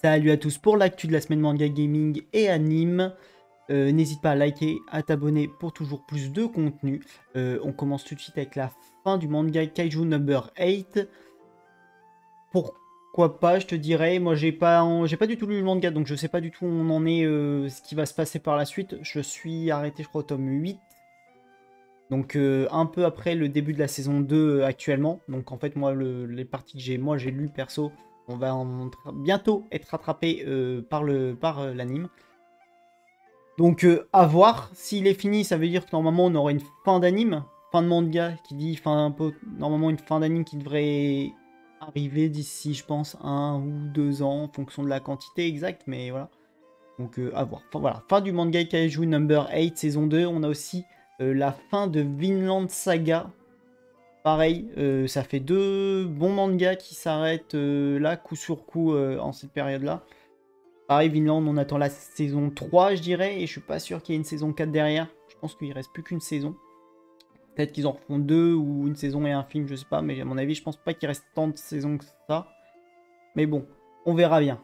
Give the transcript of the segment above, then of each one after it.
Salut à tous pour l'actu de la semaine manga gaming et anime. N'hésite pas à liker, à t'abonner pour toujours plus de contenu. On commence tout de suite avec la fin du manga Kaiju Number 8. Pourquoi pas, je te dirais. Moi, j'ai pas du tout lu le manga, donc je sais pas du tout où on en est, ce qui va se passer par la suite. Je suis arrêté, je crois, au tome 8. Donc un peu après le début de la saison 2 actuellement. Donc en fait, moi, les parties que j'ai lu perso, on va bientôt être rattrapé par l'anime. Donc à voir. S'il est fini, ça veut dire que normalement on aura une fin d'anime, fin de manga, qui dit normalement une fin d'anime qui devrait arriver d'ici, je pense, 1 ou 2 ans, en fonction de la quantité exacte, mais voilà. Donc à voir. Enfin, voilà, fin du manga Kaiju Number 8, saison 2. On a aussi la fin de Vinland Saga. Pareil, ça fait 2 bons mangas qui s'arrêtent là, coup sur coup, en cette période-là. Pareil, Vinland, on attend la saison 3, je dirais, et je suis pas sûr qu'il y ait une saison 4 derrière. Je pense qu'il reste plus qu'une saison. Peut-être qu'ils en refont 2 ou une saison et un film, je sais pas, mais à mon avis, je pense pas qu'il reste tant de saisons que ça. Mais bon, on verra bien.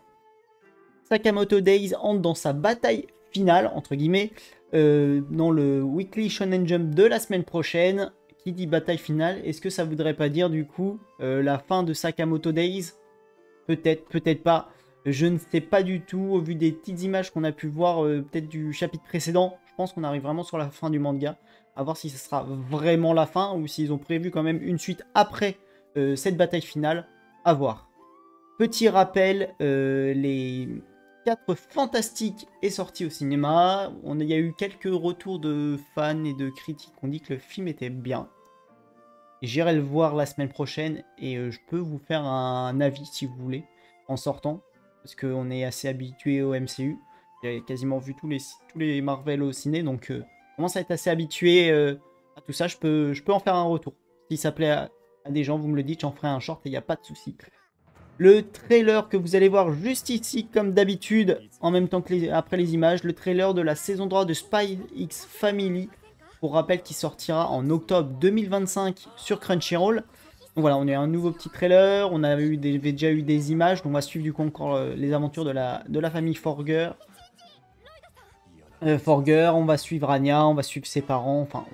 Sakamoto Days entre dans sa bataille finale, entre guillemets, dans le Weekly Shonen Jump de la semaine prochaine. Qui dit bataille finale, est-ce que ça voudrait pas dire du coup la fin de Sakamoto Days? Peut-être, peut-être pas. Je ne sais pas du tout, au vu des petites images qu'on a pu voir peut-être du chapitre précédent. Je pense qu'on arrive vraiment sur la fin du manga. À voir si ce sera vraiment la fin ou s'ils ont prévu quand même une suite après cette bataille finale. À voir. Petit rappel, les 4 Fantastiques est sorti au cinéma. Il y a eu quelques retours de fans et de critiques qui ont dit que le film était bien. J'irai le voir la semaine prochaine et je peux vous faire un avis si vous voulez en sortant. Parce qu'on est assez habitué au MCU. J'ai quasiment vu tous les Marvel au ciné, donc je commence à être assez habitué à tout ça. Je peux en faire un retour. Si ça plaît à des gens, vous me le dites, j'en ferai un short et il n'y a pas de souci. Le trailer que vous allez voir juste ici, comme d'habitude, en même temps que après les images, le trailer de la saison 3 de Spy X Family, pour rappel, qui sortira en octobre 2025 sur Crunchyroll. Donc voilà, on a un nouveau petit trailer, on avait déjà eu des images, donc on va suivre du coup encore les aventures de la famille Forger. Forger, on va suivre Anya, on va suivre ses parents, enfin,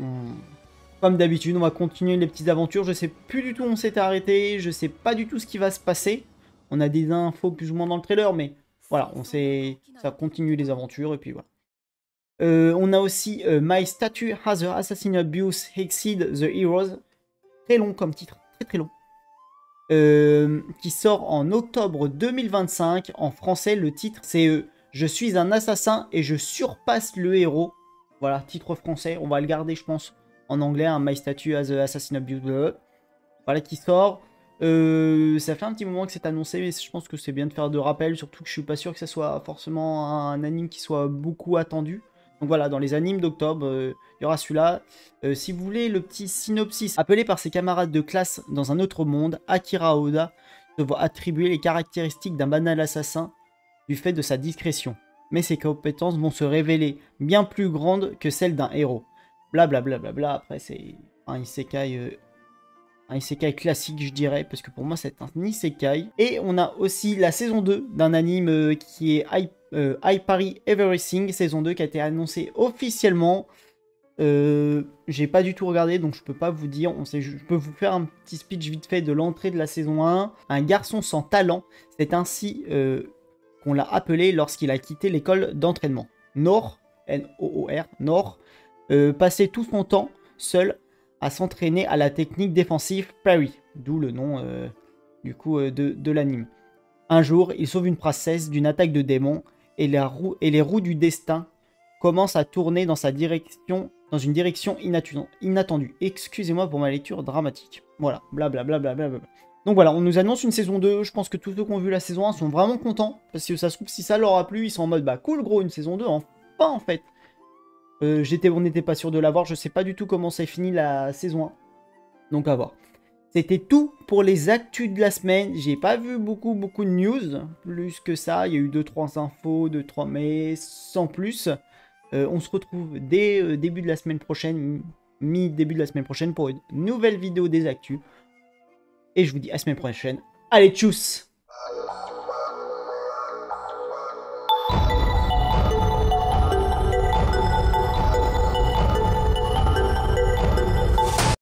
comme d'habitude, on va continuer les petites aventures. Je sais plus du tout où on s'était arrêté, je sais pas du tout ce qui va se passer. On a des infos plus ou moins dans le trailer, mais voilà, on sait, ça continue les aventures, et puis voilà. On a aussi My Statue Has a Assassin Abuse Exceed the Heroes. Très long comme titre, très très long. Qui sort en octobre 2025. En français, le titre c'est Je suis un assassin et je surpasse le héros. Voilà, titre français. On va le garder, je pense, en anglais. Hein, My Statue As a Assassin Abuse. Voilà, qui sort. Ça fait un petit moment que c'est annoncé, mais je pense que c'est bien de faire de rappel. Surtout que je suis pas sûr que ça soit forcément un anime qui soit beaucoup attendu. Donc voilà, dans les animes d'octobre, il y aura celui-là. Si vous voulez le petit synopsis, appelé par ses camarades de classe dans un autre monde, Akira Oda se voit attribuer les caractéristiques d'un banal assassin du fait de sa discrétion. Mais ses compétences vont se révéler bien plus grandes que celles d'un héros. Blablabla. Bla, bla, bla. Après, c'est un isekai classique, je dirais, parce que pour moi, c'est un isekai. Et on a aussi la saison 2 d'un anime qui est I Parry Everything, saison 2 qui a été annoncée officiellement. J'ai pas du tout regardé, donc je peux pas vous dire. Je peux vous faire un petit speech vite fait de l'entrée de la saison 1. Un garçon sans talent, c'est ainsi qu'on l'a appelé lorsqu'il a quitté l'école d'entraînement. Nor, N-O-O-R, Nor, passait tout son temps seul à s'entraîner à la technique défensive parry, d'où le nom du coup de l'anime. Un jour, il sauve une princesse d'une attaque de démons et les roues du destin commencent à tourner dans une direction inattendue. Excusez-moi pour ma lecture dramatique. Voilà, blablabla. Donc voilà, on nous annonce une saison 2. Je pense que tous ceux qui ont vu la saison 1 sont vraiment contents. Parce que ça se trouve, si ça leur a plu, ils sont en mode bah cool gros, une saison 2, enfin en fait. On n'était pas sûr de l'avoir. Je sais pas du tout comment s'est fini la saison 1. Donc à voir. C'était tout pour les actus de la semaine. J'ai pas vu beaucoup de news. Plus que ça, il y a eu 2-3 infos, 2-3 mais sans plus. On se retrouve dès début de la semaine prochaine, mi-début de la semaine prochaine pour une nouvelle vidéo des actus. Et je vous dis à la semaine prochaine. Allez, tchuss!